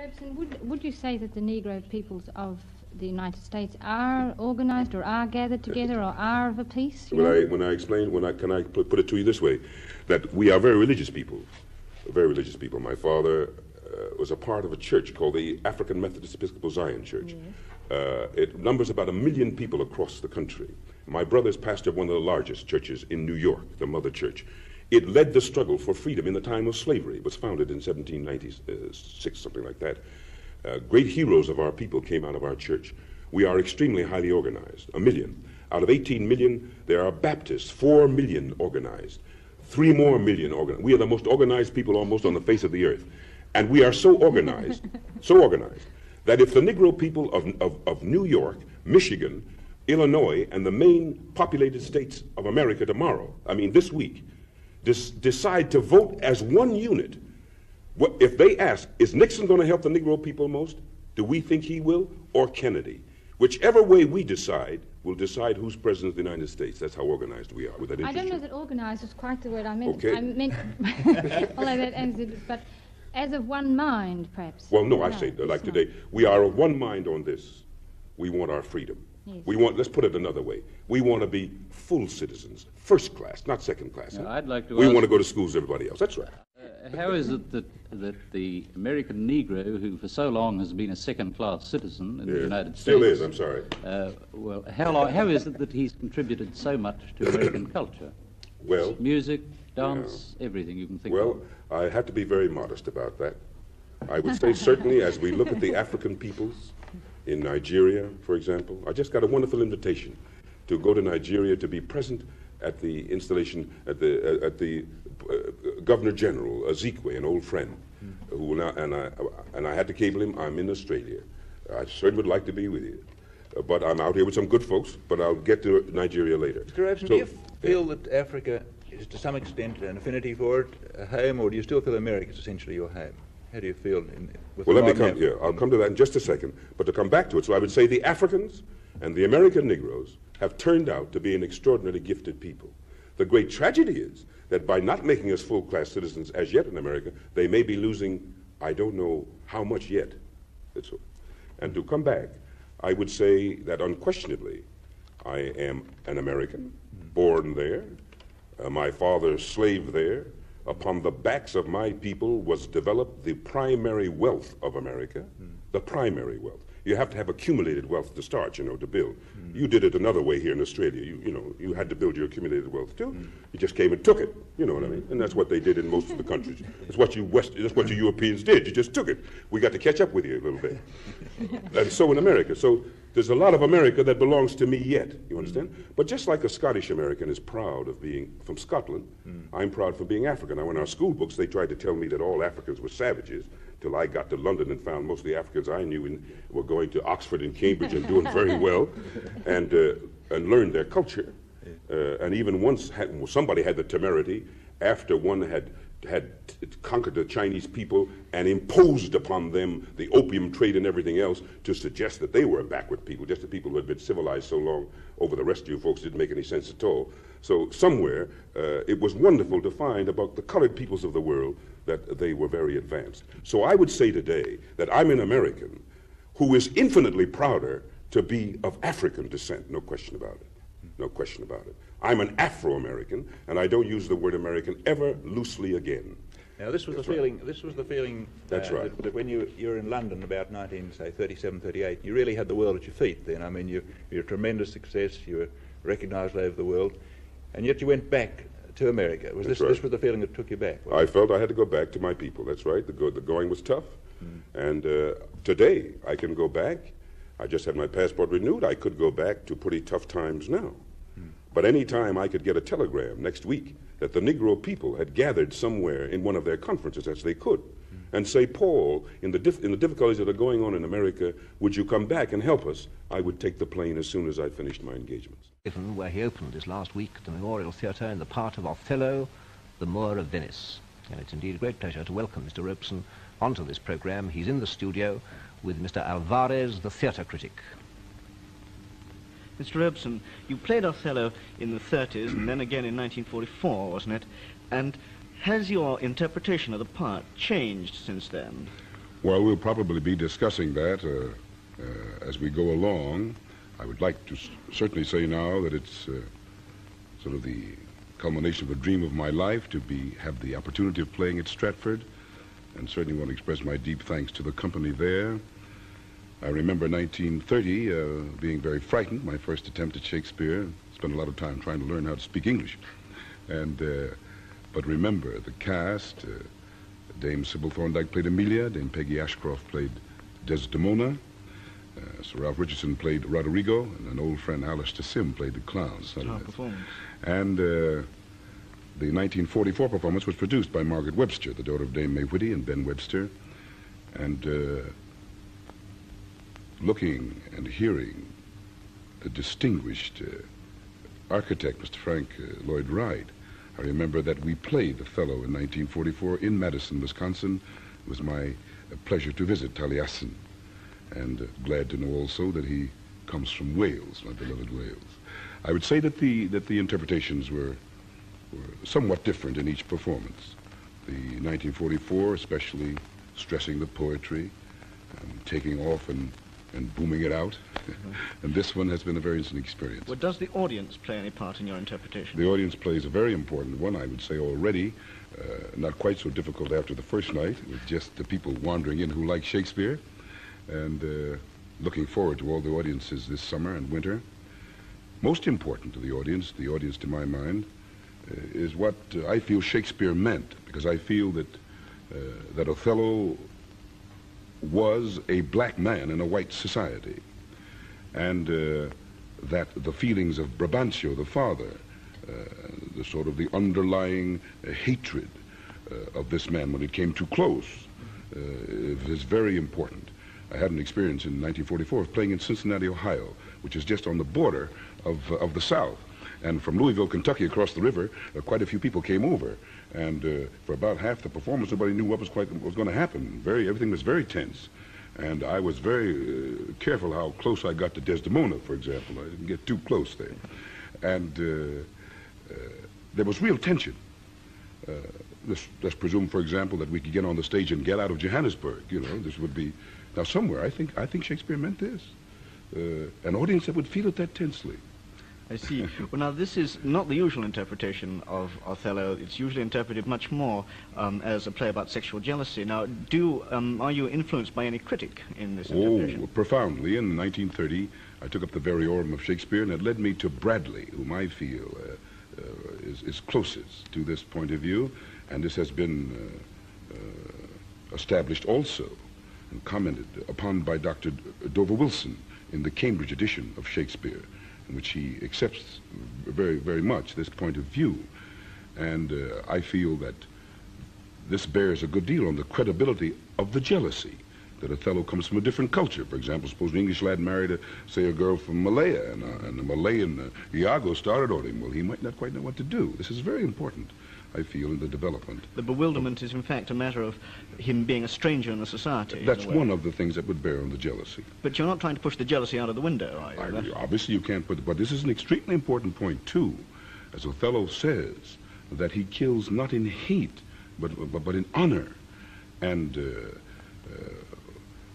Robeson, would you say that the Negro peoples of the United States are organised or are gathered together or are of a piece? Can I put it to you this way, that we are very religious people, very religious people. My father was a part of a church called the African Methodist Episcopal Zion Church. Yes. It numbers about 1 million people across the country. My brother is pastor of one of the largest churches in New York, the Mother Church. It led the struggle for freedom in the time of slavery. It was founded in 1796, something like that. Great heroes of our people came out of our church. We are extremely highly organized, 1 million. Out of 18 million, there are Baptists, 4 million organized, 3 more million organized. We are the most organized people almost on the face of the earth. And we are so organized, that if the Negro people of New York, Michigan, Illinois, and the main populated states of America tomorrow, I mean this week, decide to vote as one unit, if they ask, is Nixon going to help the Negro people most? Do we think he will? Or Kennedy? Whichever way we decide will decide who's president of the United States. That's how organized we are. With that, I don't know that organized is quite the word I meant. Okay. I meant although that ends it, but as of one mind, perhaps. Well, no, I say, like today, we are of one mind on this. We want our freedom. Yes. We want, let's put it another way, we want to be full citizens, first class, not second class. Now, I'd like to we want to go to school as everybody else. That's right. How is it that the American Negro, who for so long has been a second-class citizen in the United States... Still is, I'm sorry. Well, how is it that he's contributed so much to American culture? Well... Music, dance, everything you can think of. Well, I have to be very modest about that. I would say certainly as we look at the African peoples in Nigeria, for example, I just got a wonderful invitation to go to Nigeria to be present at the installation at the Governor General Ezekwe, an old friend, who will now, and I had to cable him. I'm in Australia. I certainly would like to be with you, but I'm out here with some good folks. But I'll get to Nigeria later. Mr. Robeson, do you feel that Africa is to some extent an affinity for it, a home, or do you still feel America is essentially your home? How do you feel? Well, let me come here. I'll come to that in just a second. But to come back to it, so I would say the Africans and the American Negroes have turned out to be an extraordinarily gifted people. The great tragedy is that by not making us full-class citizens as yet in America, they may be losing, I don't know how much yet. And to come back, I would say that unquestionably, I am an American, born there. My father slaved there. Upon the backs of my people was developed the primary wealth of America, the primary wealth. You have to have accumulated wealth to start, to build. You did it another way here in Australia. You had to build your accumulated wealth too. You just came and took it, you know what I mean? And that's what they did in most of the countries. That's what you Europeans did. You just took it. We got to catch up with you a little bit. And so in America. So there's a lot of America that belongs to me yet, you understand? But just like a Scottish American is proud of being from Scotland, I'm proud for being African. Now, in our school books, they tried to tell me that all Africans were savages, till I got to London and found most of the Africans I knew were going to Oxford and Cambridge and doing very well, and learned their culture. And even once somebody had the temerity, after one had conquered the Chinese people and imposed upon them the opium trade and everything else, to suggest that they were a backward people, just the people who had been civilized so long over the rest of you folks didn't make any sense at all. So somewhere, it was wonderful to find about the colored peoples of the world that they were very advanced. So I would say today that I'm an American who is infinitely prouder to be of African descent, no question about it. No question about it. I'm an Afro-American, and I don't use the word American ever loosely again. Now, this was the feeling. This was the feeling. That's right. That when you were in London about 1937, 38, you really had the world at your feet. Then, I mean, you're a tremendous success. You were recognised all over the world, and yet you went back to America. Was this was the feeling that took you back? I felt I had to go back to my people. That's right. The going was tough, and today I can go back. I just had my passport renewed. I could go back to pretty tough times now. But any time I could get a telegram next week that the Negro people had gathered somewhere in one of their conferences, as they could, and say, Paul, in the difficulties that are going on in America, would you come back and help us? I would take the plane as soon as I finished my engagements. Where he opened this last week at the Memorial Theatre in the part of Othello, the Moor of Venice. And it's indeed a great pleasure to welcome Mr. Robeson onto this programme. He's in the studio with Mr. Alvarez, the theatre critic. Mr. Robeson, you played Othello in the 30s and then again in 1944, wasn't it? And has your interpretation of the part changed since then? Well, we'll probably be discussing that as we go along. I would like to certainly say now that it's sort of the culmination of a dream of my life to have the opportunity of playing at Stratford, and certainly want to express my deep thanks to the company there. I remember 1930 being very frightened, my first attempt at Shakespeare. Spent a lot of time trying to learn how to speak English. But remember, the cast, Dame Sybil Thorndike played Amelia, Dame Peggy Ashcroft played Desdemona, Sir Ralph Richardson played Roderigo, and an old friend, Alistair Sim, played the clown. Performance. And the 1944 performance was produced by Margaret Webster, the daughter of Dame May Whitty and Ben Webster. And looking and hearing the distinguished architect, Mr. Frank Lloyd Wright, I remember that we played Othello in 1944 in Madison, Wisconsin. It was my pleasure to visit Taliesin, and glad to know also that he comes from Wales, my beloved Wales. I would say that the interpretations were somewhat different in each performance. The 1944, especially stressing the poetry, taking off and booming it out. And this one has been a very interesting experience. Well, does the audience play any part in your interpretation? The audience plays a very important one, I would say already. Not quite so difficult after the first night, with just the people wandering in who like Shakespeare. And looking forward to all the audiences this summer and winter. Most important to the audience to my mind, is what I feel Shakespeare meant, because I feel that Othello was a black man in a white society, and that the feelings of Brabantio, the father, the sort of the underlying hatred of this man when it came too close, is very important. I had an experience in 1944 of playing in Cincinnati, Ohio, which is just on the border of the South. And from Louisville, Kentucky, across the river, quite a few people came over. And for about half the performance, nobody knew what was going to happen. Everything was very tense. And I was very careful how close I got to Desdemona, for example. I didn't get too close there. And there was real tension. Let's presume, for example, that we could get on the stage and get out of Johannesburg. You know, this would be... Now, somewhere, I think Shakespeare meant this. An audience that would feel it that tensely. I see. Well, now, this is not the usual interpretation of Othello. It's usually interpreted much more as a play about sexual jealousy. Now, are you influenced by any critic in this interpretation? Oh, profoundly. In 1930, I took up the variorum of Shakespeare, and it led me to Bradley, whom I feel is closest to this point of view. And this has been established also and commented upon by Dr. Dover Wilson in the Cambridge edition of Shakespeare, in which he accepts very, very much this point of view. And I feel that this bears a good deal on the credibility of the jealousy, that Othello comes from a different culture. For example, suppose an English lad married, say, a girl from Malaya, and the Malayan Iago started on him. Well, he might not quite know what to do. This is very important, I feel, in the development. The bewilderment is, in fact, a matter of him being a stranger in the society. That's one of the things that would bear on the jealousy. But you're not trying to push the jealousy out of the window, are you? Obviously, you can't put... But this is an extremely important point, too. As Othello says, that he kills not in hate, but in honor.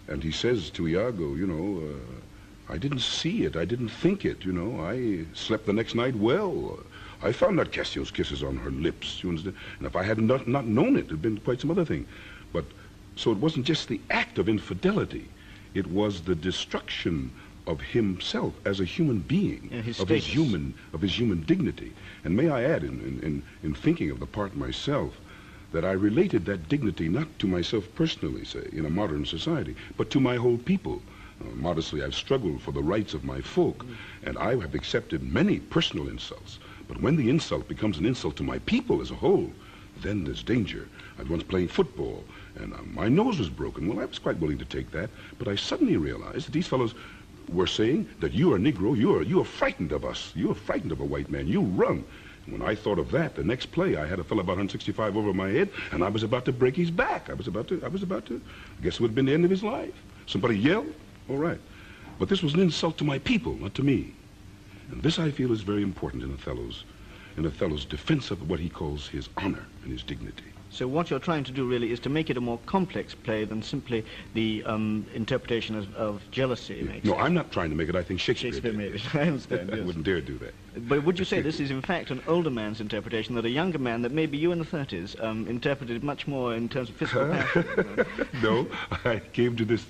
And he says to Iago, you know, I didn't see it, I didn't think it, you know. I slept the next night well. I found not Cassio's kisses on her lips, you understand? And if I had not known it, it had been quite some other thing. But, so it wasn't just the act of infidelity. It was the destruction of himself as a human being, of his human dignity. And may I add, in thinking of the part myself, that I related that dignity not to myself personally, say, in a modern society, but to my whole people. Modestly, I've struggled for the rights of my folk, and I have accepted many personal insults. But when the insult becomes an insult to my people as a whole, then there's danger. I was once playing football, and my nose was broken. Well, I was quite willing to take that, but I suddenly realized that these fellows were saying that you are Negro, you are frightened of us, you are frightened of a white man, you run. And when I thought of that, the next play, I had a fellow about 165 over my head, and I was about to break his back. I was about to, I guess it would have been the end of his life. Somebody yelled, all right. But this was an insult to my people, not to me. And this, I feel, is very important in Othello's defense of what he calls his honor and his dignity. So what you're trying to do really is to make it a more complex play than simply the interpretation of jealousy makes No, it. I'm not trying to make it. I think Shakespeare Made did. it. I understand, I yes. wouldn't dare do that. But would you say this is in fact an older man's interpretation, that a younger man, that maybe you in the 30s, interpreted much more in terms of physical passion? No, I came to this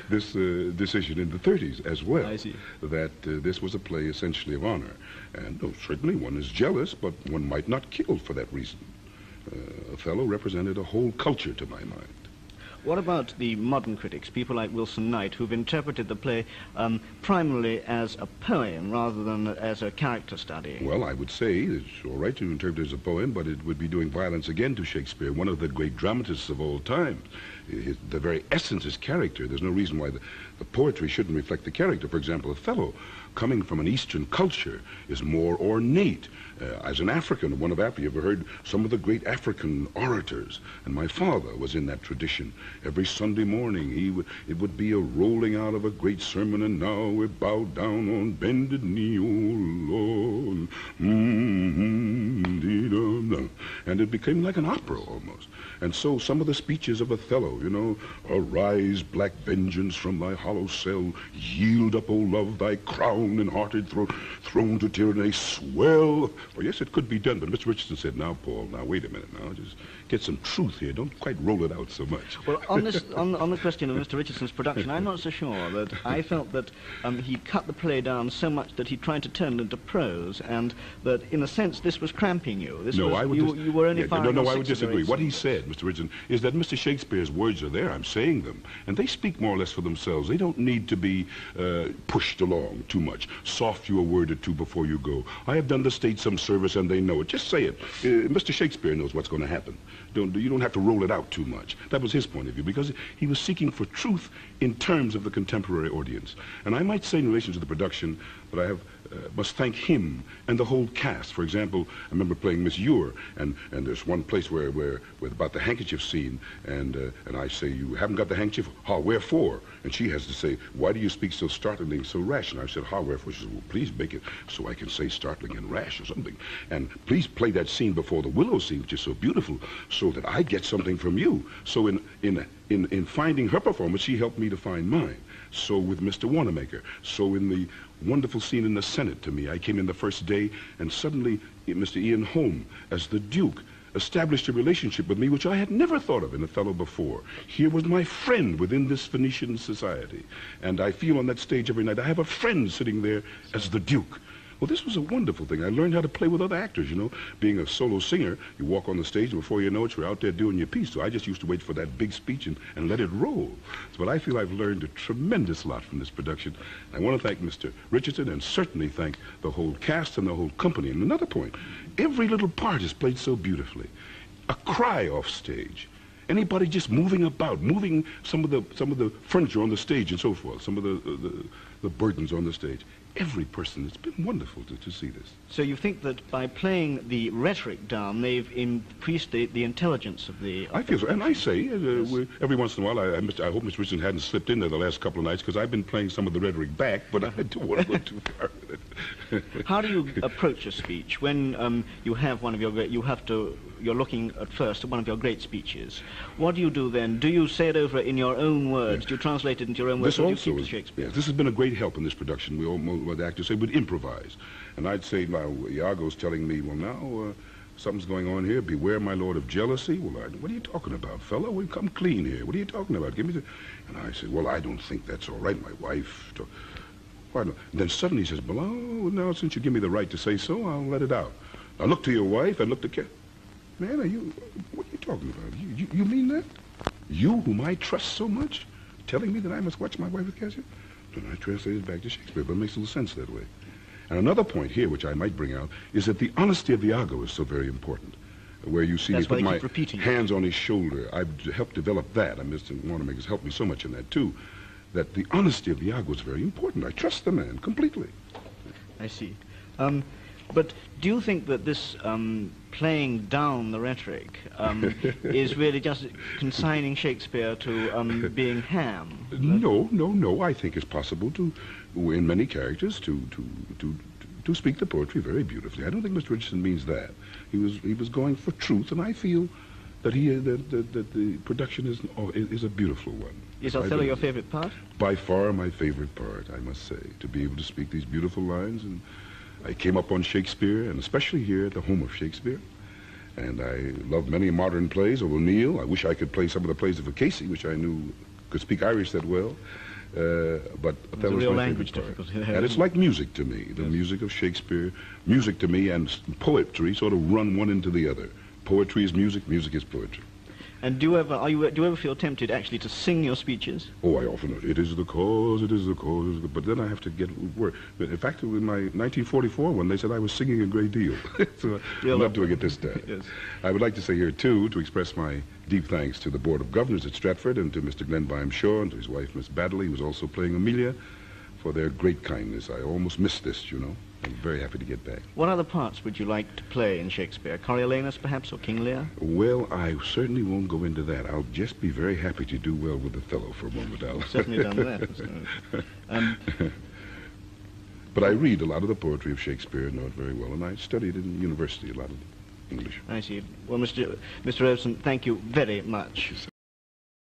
decision in the 30s as well. I see. That this was a play essentially of honor. And certainly one is jealous, but one might not kill for that reason. Othello represented a whole culture to my mind. What about the modern critics, people like Wilson Knight, who've interpreted the play primarily as a poem rather than as a character study? Well, I would say it's all right to interpret it as a poem, but it would be doing violence again to Shakespeare, one of the great dramatists of all time. The very essence is character. There's no reason why the poetry shouldn't reflect the character. For example, Othello, coming from an Eastern culture, is more ornate. As an African, one of Africa, you ever heard some of the great African orators? And my father was in that tradition. Every Sunday morning, it would be a rolling out of a great sermon, and now we bow down on bended knee, oh Lord. And it became like an opera almost. And so some of the speeches of Othello, you know, arise, black vengeance, from thy hollow cell, yield up, O love, thy crown and hearted throne to tyranny, swell. Well, yes, it could be done, but Mr. Richardson said, now, Paul, now, wait a minute now, just get some truth here. Don't quite roll it out so much. Well, on this, on the question of Mr. Richardson's production, I'm not so sure. That I felt that he cut the play down so much that he tried to turn it into prose, and that, in a sense, this was cramping you. This No, was, I would you were only firing no, on I would 6 or 8 disagree. What he cylinders. said, Mr. Richardson, is that Mr. Shakespeare's words are there. I'm saying them, and they speak more or less for themselves. They don't need to be pushed along too much. Soft you a word or two before you go. I have done the state some service, and they know it. Just say it. Mr. Shakespeare knows what's going to happen. You don't have to roll it out too much. That was his point of view, because he was seeking for truth in terms of the contemporary audience. And I might say in relation to the production that I have must thank him and the whole cast. For example, I remember playing Miss Eure, and there's one place where about the handkerchief scene, and I say, you haven't got the handkerchief? Ha, wherefore? And she has to say, why do you speak so startlingly, so rash? And I said, ha, wherefore? She said, well, please make it so I can say startling and rash or something. And please play that scene before the willow scene, which is so beautiful, so that I get something from you. So in finding her performance, she helped me to find mine. So with Mr. Wanamaker, so in the wonderful scene in the Senate to me, I came in the first day, and suddenly Mr. Ian Holm, as the Duke, established a relationship with me which I had never thought of in Othello before. Here was my friend within this Phoenician society, and I feel on that stage every night I have a friend sitting there as the Duke. Well, this was a wonderful thing. I learned how to play with other actors, you know. Being a solo singer, you walk on the stage, and before you know it, you're out there doing your piece. So I just used to wait for that big speech and let it roll. But I feel I've learned a tremendous lot from this production. I want to thank Mr. Richardson, and certainly thank the whole cast and the whole company. And another point, every little part is played so beautifully. A cry off stage. Anybody just moving about, moving some of the furniture on the stage and so forth, some of the burdens on the stage. Every person, it's been wonderful to see this. So you think that by playing the rhetoric down, they've increased the intelligence of the... I feel so, and I say, every once in a while, I hope Mr. Richardson hadn't slipped in there the last couple of nights, because I've been playing some of the rhetoric back, but I don't want to go too far with it. How do you approach a speech when you have one of your great... You're looking at first at one of your great speeches. What do you do then? Do you say it over in your own words? Do you translate it into your own words? This or do also you keep is, to Shakespeare? yes, this has been a great help in this production. What the actors say, would improvise. And I'd say, now, Iago's telling me, well, now, something's going on here. Beware, my lord, of jealousy. Well, what are you talking about, fella? Well, come clean here. What are you talking about? Give me the... And I say, well, I don't think that's all right. My wife... Why not? And then suddenly he says, well, oh, now, since you give me the right to say so, I'll let it out. Now, look to your wife and look to... Man, what are you talking about? You mean that? You, whom I trust so much, telling me that I must watch my wife with Cassia? Then I translated it back to Shakespeare, but it makes a little sense that way. And another point here, which I might bring out, is that the honesty of Iago is so very important. Where you see me put my hands on his shoulder. I've helped develop that. And Mr. Wanamaker's helped me so much in that, too. That the honesty of Iago is very important. I trust the man completely. I see. But do you think that this playing down the rhetoric is really just consigning Shakespeare to being ham? No. I think it's possible to, in many characters, to speak the poetry very beautifully. I don't think Mr. Richardson means that. He was going for truth, and I feel that the production is a beautiful one. Is Othello your favorite part? By far my favorite part, I must say, to be able to speak these beautiful lines. And I came up on Shakespeare, and especially here at the home of Shakespeare. And I love many modern plays of O'Neill. I wish I could play some of the plays of Casey, which I knew could speak Irish that well. But Othello's real my language favorite part. difficulty there. And it's like music to me. The music of Shakespeare, music to me, and poetry sort of run one into the other. Poetry is music, music is poetry. And do you ever feel tempted actually to sing your speeches? Oh, I often know. It is the cause, it is the cause. But then I have to get work. In fact, in my 1944 one, they said I was singing a great deal. So I'm not doing it this time. Yes. I would like to say here, too, to express my deep thanks to the Board of Governors at Stratford and to Mr. Glenbyme Shaw and to his wife, Miss Baddeley, who was also playing Amelia, for their great kindness. I almost missed this, you know. I'm very happy to get back. What other parts would you like to play in Shakespeare? Coriolanus, perhaps, or King Lear? Well, I certainly won't go into that. I'll just be very happy to do well with Othello for a moment. I'll certainly done that. But I read a lot of the poetry of Shakespeare and know it very well, and I studied in university a lot of English. I see. Well, Mr. Robeson, thank you very much.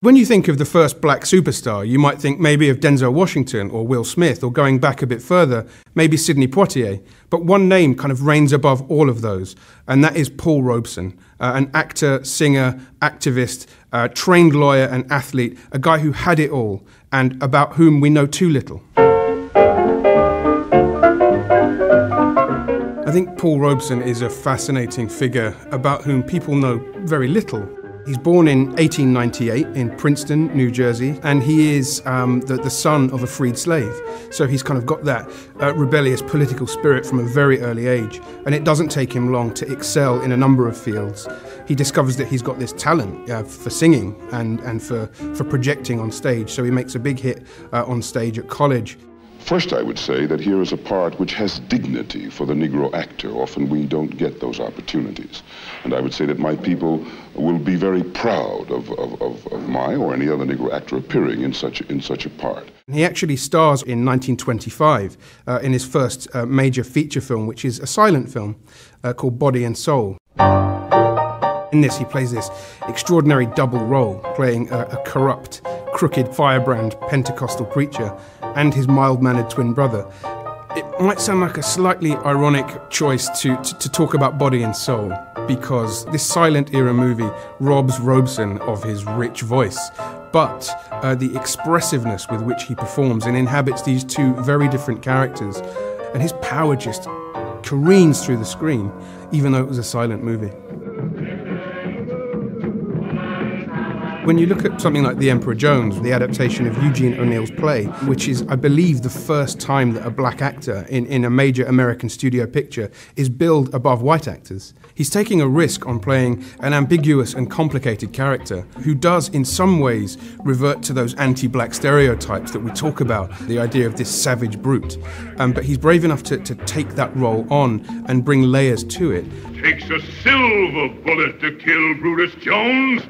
When you think of the first black superstar, you might think maybe of Denzel Washington or Will Smith, or going back a bit further, maybe Sidney Poitier. But one name kind of reigns above all of those, and that is Paul Robeson, an actor, singer, activist, trained lawyer and athlete, a guy who had it all, and about whom we know too little. I think Paul Robeson is a fascinating figure about whom people know very little. He's born in 1898 in Princeton, New Jersey, and he is the son of a freed slave. So he's kind of got that rebellious political spirit from a very early age, and it doesn't take him long to excel in a number of fields. He discovers that he's got this talent for singing and for projecting on stage, so he makes a big hit on stage at college. First, I would say that here is a part which has dignity for the Negro actor. Often we don't get those opportunities. And I would say that my people will be very proud of my or any other Negro actor appearing in such a part. He actually stars in 1925 in his first major feature film, which is a silent film called Body and Soul. In this, he plays this extraordinary double role, playing a corrupt, crooked, firebrand Pentecostal preacher and his mild-mannered twin brother. It might sound like a slightly ironic choice to talk about Body and Soul, because this silent era movie robs Robeson of his rich voice, but the expressiveness with which he performs and inhabits these two very different characters, and his power just careens through the screen, even though it was a silent movie. When you look at something like The Emperor Jones, the adaptation of Eugene O'Neill's play, which is, I believe, the first time that a black actor in a major American studio picture is billed above white actors, he's taking a risk on playing an ambiguous and complicated character who does, in some ways, revert to those anti-black stereotypes that we talk about, the idea of this savage brute. But he's brave enough to take that role on and bring layers to it. Takes a silver bullet to kill Brutus Jones.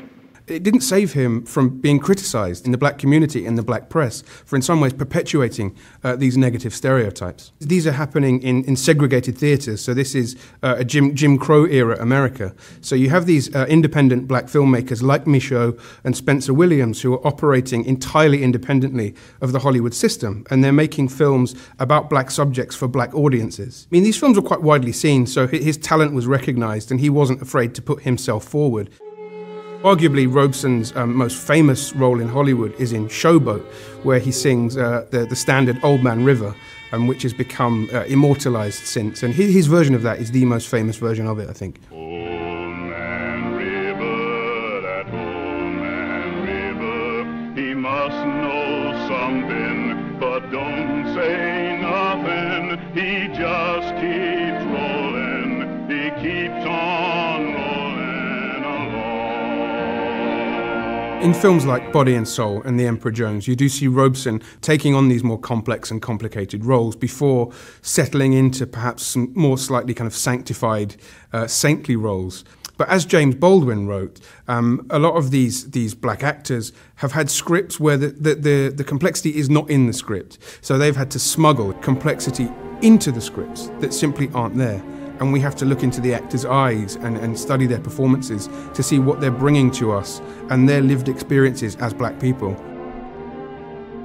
It didn't save him from being criticised in the black community and the black press for in some ways perpetuating these negative stereotypes. These are happening in segregated theatres, so this is a Jim Crow era America. So you have these independent black filmmakers like Michaud and Spencer Williams who are operating entirely independently of the Hollywood system, and they're making films about black subjects for black audiences. I mean, these films were quite widely seen, so his talent was recognised and he wasn't afraid to put himself forward. Arguably, Robeson's most famous role in Hollywood is in Showboat, where he sings the standard Old Man River, which has become immortalized since. And his version of that is the most famous version of it, I think. Old Man River, that old man River, he must know something, but don't say nothing. He just keeps rolling, he keeps on rolling. In films like Body and Soul and The Emperor Jones, you do see Robeson taking on these more complex and complicated roles before settling into perhaps some more slightly kind of sanctified, saintly roles. But as James Baldwin wrote, a lot of these black actors have had scripts where the complexity is not in the script. So they've had to smuggle complexity into the scripts that simply aren't there. and we have to look into the actors' eyes and study their performances to see what they're bringing to us and their lived experiences as black people.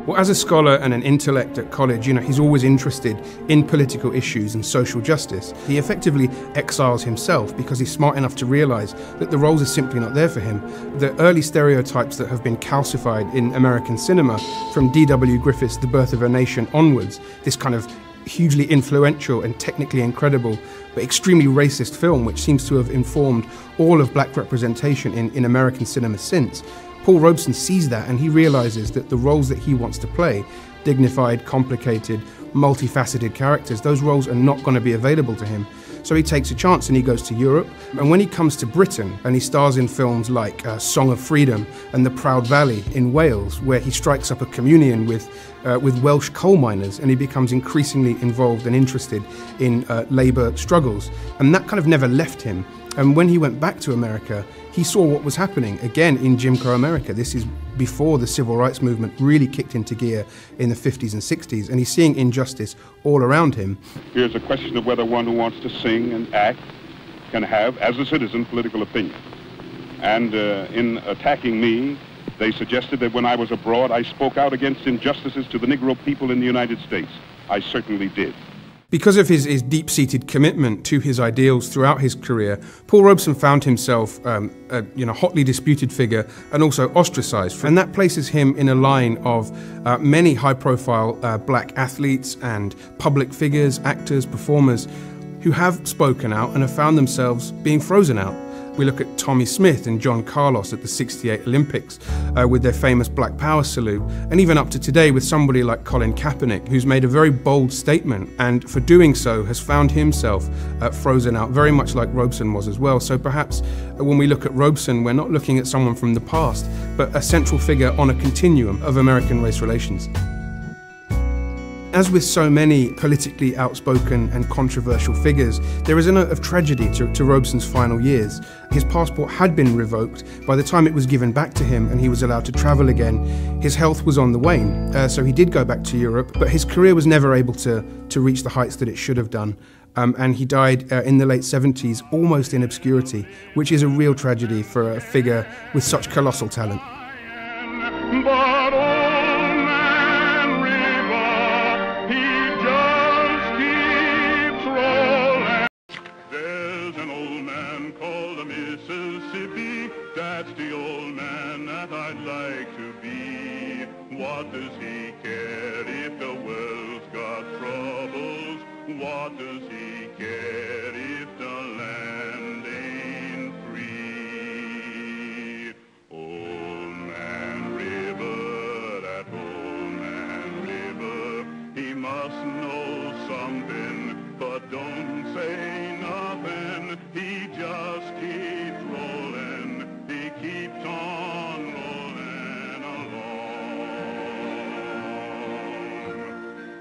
Well, as a scholar and an intellect at college, he's always interested in political issues and social justice. He effectively exiles himself because he's smart enough to realize that the roles are simply not there for him. The early stereotypes that have been calcified in American cinema, from D.W. Griffith's The Birth of a Nation onwards, this kind of hugely influential and technically incredible but extremely racist film which seems to have informed all of black representation in American cinema since. Paul Robeson sees that and he realizes that the roles that he wants to play, dignified, complicated, multifaceted characters, those roles are not going to be available to him. So he takes a chance and he goes to Europe. And when he comes to Britain and he stars in films like Song of Freedom and The Proud Valley in Wales, where he strikes up a communion with Welsh coal miners, and he becomes increasingly involved and interested in labour struggles. And that kind of never left him. And when he went back to America, he saw what was happening again in Jim Crow America. This is before the civil rights movement really kicked into gear in the 50s and 60s, and he's seeing injustice all around him. Here's a question of whether one who wants to sing and act can have, as a citizen, political opinion. And in attacking me, they suggested that when I was abroad, I spoke out against injustices to the Negro people in the United States. I certainly did. Because of his deep-seated commitment to his ideals throughout his career, Paul Robeson found himself a hotly disputed figure and also ostracized. And that places him in a line of many high-profile black athletes and public figures, actors, performers who have spoken out and have found themselves being frozen out. We look at Tommy Smith and John Carlos at the '68 Olympics with their famous Black Power salute, and even up to today with somebody like Colin Kaepernick, who's made a very bold statement and for doing so has found himself frozen out, very much like Robeson was as well. So perhaps when we look at Robeson, we're not looking at someone from the past, but a central figure on a continuum of American race relations. As with so many politically outspoken and controversial figures, there is a note of tragedy to Robeson's final years. His passport had been revoked by the time it was given back to him and he was allowed to travel again. His health was on the wane, so he did go back to Europe, but his career was never able to reach the heights that it should have done. And he died in the late 70s, almost in obscurity, which is a real tragedy for a figure with such colossal talent. That's the old man that I'd like to be. What does he care if the world's got troubles? What does he care if the land ain't free? Old Man River, that old man River, he must know something, but don't say nothing. He just keeps rolling. He keeps on rolling along.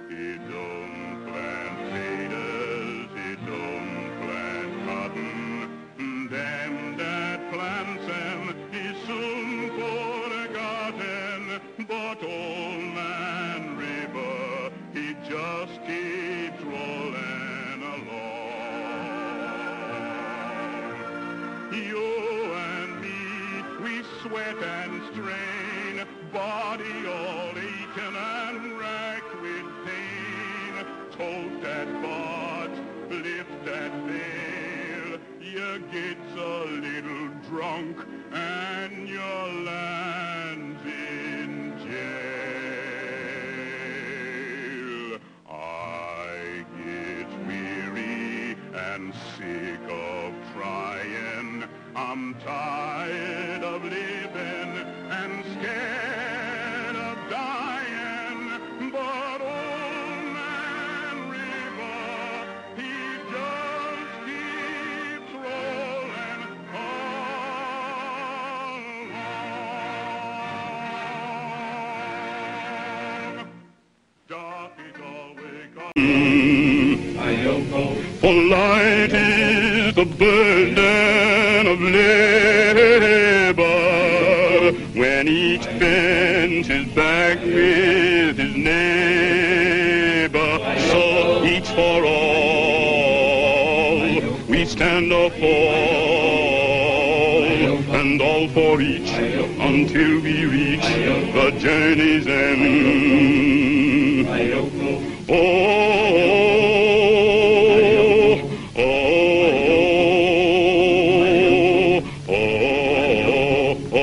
He don't plant potatoes, he don't plant cotton. Them that plants them, he's soon forgotten. But old Man River, he just keeps rolling along. You sweat and strain, body all aching and racked with pain. Tote that box, lift that veil, you gets a little drunk and your land's in jail. I get weary and sick of trying. I'm tired of living and scared of dying, but old Man River, he just keeps rolling along. Dark is always gone. For light is the burden of labor, when each bends his back with his neighbor, so each for all we stand or fall, and all for each, until we reach the journey's end. Oh, oh, oh, oh, oh.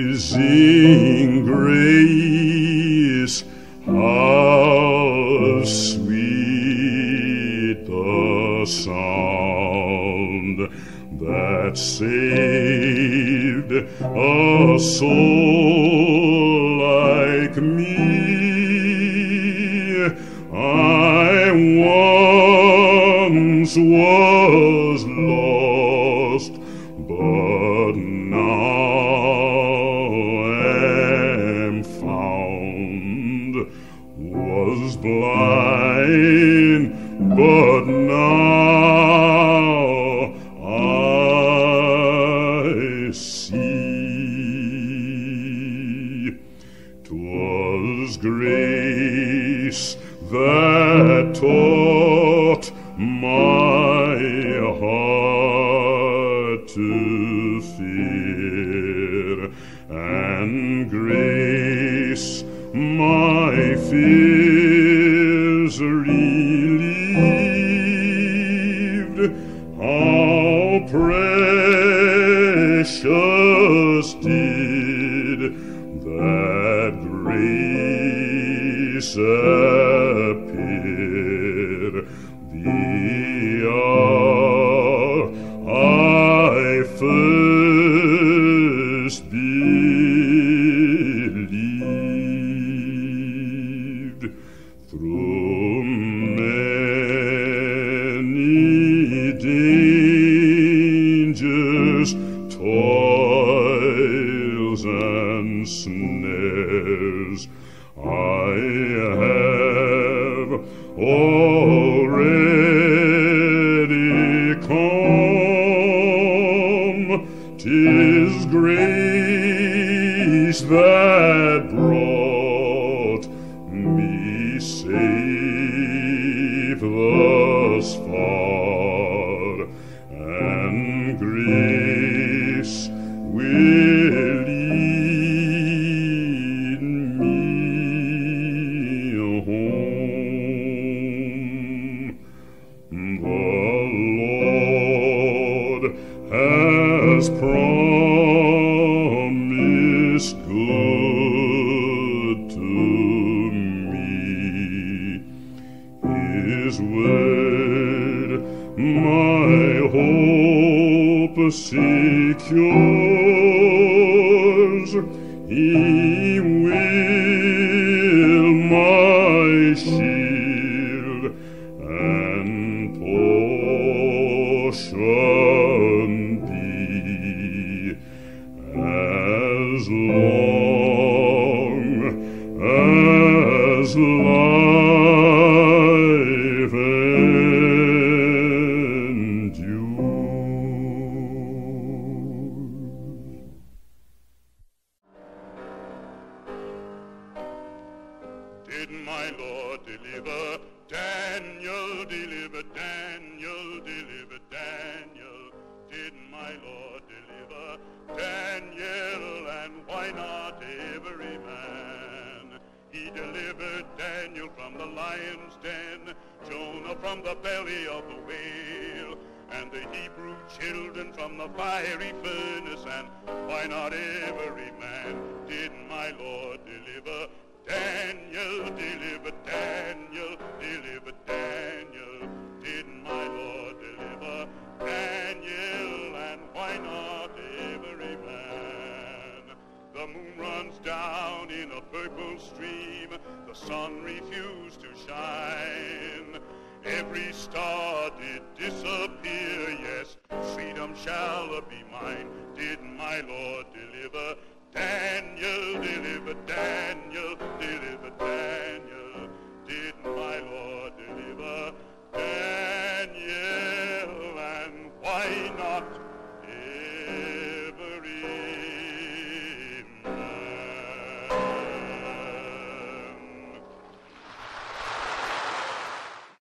Amazing grace, how sweet the sound that saved a soul like me. I once was lost, but now am found. Was blind, but now I see. 'Twas grace that taught my heart to fear, and grace my fears relieved. How precious did that grace appear the hour I first believed. Through many dangers, toils and snares, I have already come. 'Tis grace that brought me safe thus far, and grace will lead me home. The Lord has promised good to me. His word my hope secures. He will my shield and portion be, as long as life endures. Did my Lord deliver Daniel, deliver Daniel, deliver Daniel? Did my Lord deliver Daniel, and why not every man? He delivered Daniel from the lion's den, Jonah from the belly of the whale, and the Hebrew children from the fiery furnace, and why not every man? Did my Lord deliver Daniel, deliver Daniel, deliver Daniel? Did my Lord deliver Daniel, and why not every man? The The moon runs down in a purple stream, the sun refused to shine. Every star did disappear, yes, freedom shall be mine. Did my Lord deliver Daniel, deliver Daniel, deliver Daniel? Did my Lord deliver Daniel, and why not